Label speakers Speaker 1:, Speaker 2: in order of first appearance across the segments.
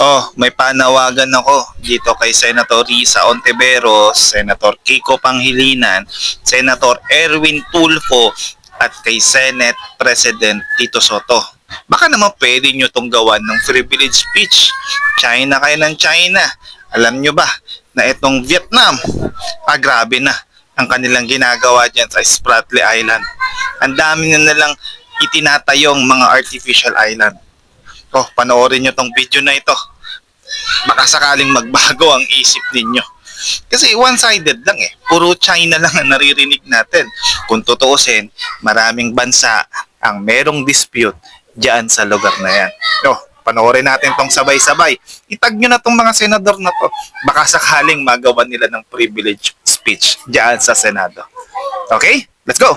Speaker 1: Oh, may panawagan ako dito kay Senator Risa Hontiveros, Senator Kiko Pangilinan, Senator Erwin Tulfo at kay Senate President Tito Sotto. Baka naman pwede nyo itong gawan ng privilege speech. China kayo ng China. Alam nyo ba na itong Vietnam, grabe na ang kanilang ginagawa dyan sa Spratly Island. Ang dami na nalang itinatayong mga artificial island. Oh, panoorin nyo tong video na ito. Baka sakaling magbago ang isip ninyo. Kasi one-sided lang eh. Puro China lang ang naririnig natin. Kung tutuusin, maraming bansa ang merong dispute diyan sa lugar na yan. Oh, panoorin natin tong sabay-sabay. Itag nyo na tong mga senador na to. Baka sakaling magawa nila ng privilege speech diyan sa Senado. Okay? Let's go!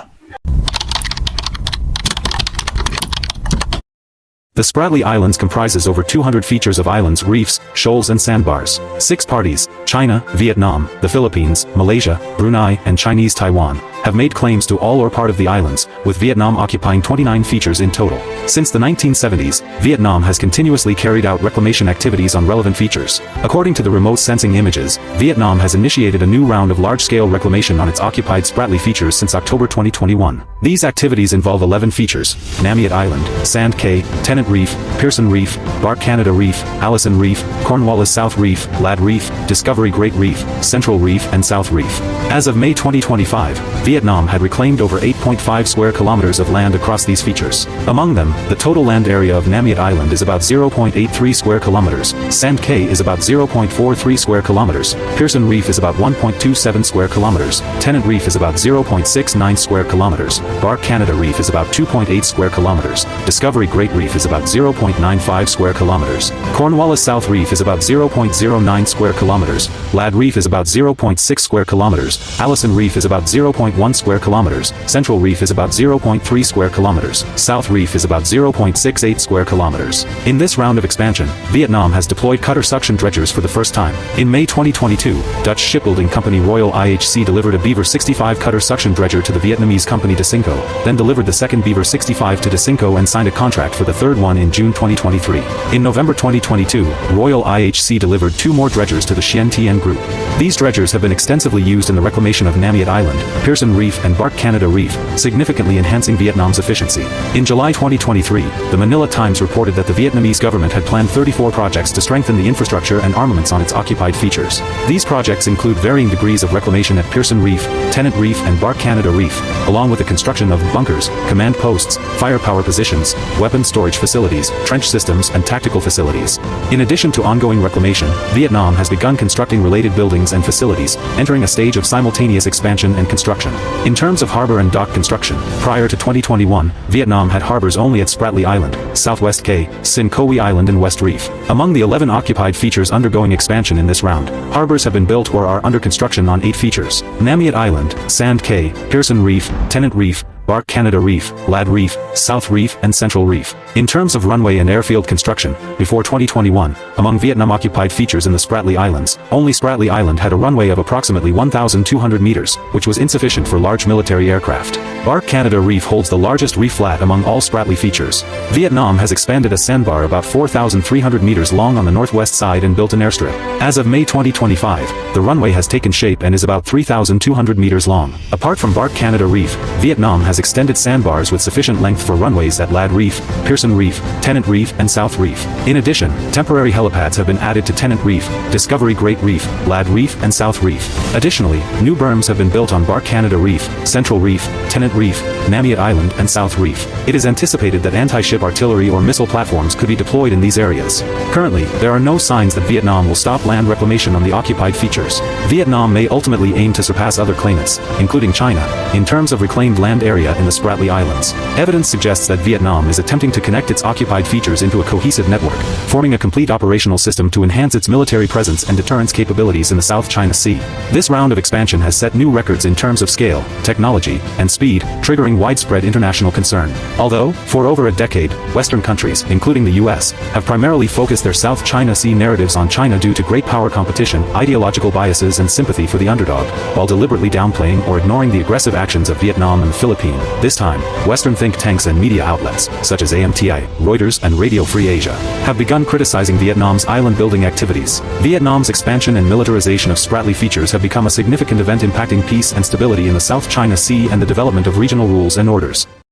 Speaker 2: The Spratly Islands comprises over 200 features of islands, reefs, shoals and sandbars. 6 parties, China, Vietnam, the Philippines, Malaysia, Brunei, and Chinese Taiwan, have made claims to all or part of the islands, with Vietnam occupying 29 features in total. Since the 1970s, Vietnam has continuously carried out reclamation activities on relevant features. According to the remote sensing images, Vietnam has initiated a new round of large-scale reclamation on its occupied Spratly features since October 2021. These activities involve 11 features: Namiot Island, Sand Cay, Tennant Reef, Pearson Reef, Bark Canada Reef, Allison Reef, Cornwallis South Reef, Lad Reef, Discovery Great Reef, Central Reef and South Reef. As of May 2025, Vietnam had reclaimed over 8.5 square kilometers of land across these features. Among them, the total land area of Namiot Island is about 0.83 square kilometers, Sand Cay is about 0.43 square kilometers, Pearson Reef is about 1.27 square kilometers, Tennant Reef is about 0.69 square kilometers, Bark Canada Reef is about 2.8 square kilometers, Discovery Great Reef is about 0.95 square kilometers, Cornwallis South Reef is about 0.09 square kilometers, Lad Reef is about 0.6 square kilometers, Allison Reef is about 0.1 square kilometers, Central Reef is about 0.3 square kilometers, South Reef is about 0.68 square kilometers. In this round of expansion, Vietnam has deployed cutter suction dredgers for the first time. In May 2022, Dutch shipbuilding company Royal IHC delivered a Beaver 65 cutter suction dredger to the Vietnamese company Dasinko, then delivered the second Beaver 65 to Dasinko and signed a contract for the third one in June 2023. In November 2022, Royal IHC delivered 2 more dredgers to the Sien Tien Group. These dredgers have been extensively used in the reclamation of Namiot Island, Pearson Reef and Bark Canada Reef, significantly enhancing Vietnam's efficiency. In July 2023, the Manila Times reported that the Vietnamese government had planned 34 projects to strengthen the infrastructure and armaments on its occupied features. These projects include varying degrees of reclamation at Pearson Reef, Tennant Reef and Bark Canada Reef, along with the construction of bunkers, command posts, firepower positions, weapon storage facilities, trench systems and tactical facilities. In addition to ongoing reclamation, Vietnam has begun constructing related buildings and facilities, entering a stage of simultaneous expansion and construction. In terms of harbor and dock construction, prior to 2021, Vietnam had harbors only at Spratly Island, Southwest Cay, Sen Kiko Island and West Reef. Among the 11 occupied features undergoing expansion in this round, harbors have been built or are under construction on 8 features: Namiot Island, Sand Cay, Pearson Reef, Tennant Reef, Bark Canada Reef, Lad Reef, South Reef and Central Reef. In terms of runway and airfield construction, before 2021, among Vietnam-occupied features in the Spratly Islands, only Spratly Island had a runway of approximately 1,200 meters, which was insufficient for large military aircraft. Bark Canada Reef holds the largest reef flat among all Spratly features. Vietnam has expanded a sandbar about 4,300 meters long on the northwest side and built an airstrip. As of May 2025, the runway has taken shape and is about 3,200 meters long. Apart from Bark Canada Reef, Vietnam has extended sandbars with sufficient length for runways at Lad Reef, Pearson Reef, Tennant Reef and South Reef. In addition, temporary helipads have been added to Tennant Reef, Discovery Great Reef, Lad Reef and South Reef. Additionally, new berms have been built on Bark Canada Reef, Central Reef, Tennant Reef, Namiot Island and South Reef. It is anticipated that anti-ship artillery or missile platforms could be deployed in these areas. Currently, there are no signs that Vietnam will stop land reclamation on the occupied features. Vietnam may ultimately aim to surpass other claimants, including China, in terms of reclaimed land area in the Spratly Islands. Evidence suggests that Vietnam is attempting to connect its occupied features into a cohesive network, forming a complete operational system to enhance its military presence and deterrence capabilities in the South China Sea. This round of expansion has set new records in terms of scale, technology, and speed, triggering widespread international concern. Although, for over a decade, Western countries, including the US, have primarily focused their South China Sea narratives on China due to great power competition, ideological biases and sympathy for the underdog, while deliberately downplaying or ignoring the aggressive actions of Vietnam and the Philippines. 2017. This time, Western think tanks and media outlets, such as AMTI, Reuters and Radio Free Asia, have begun criticizing Vietnam's island-building activities. Vietnam's expansion and militarization of Spratly features have become a significant event impacting peace and stability in the South China Sea and the development of regional rules and orders.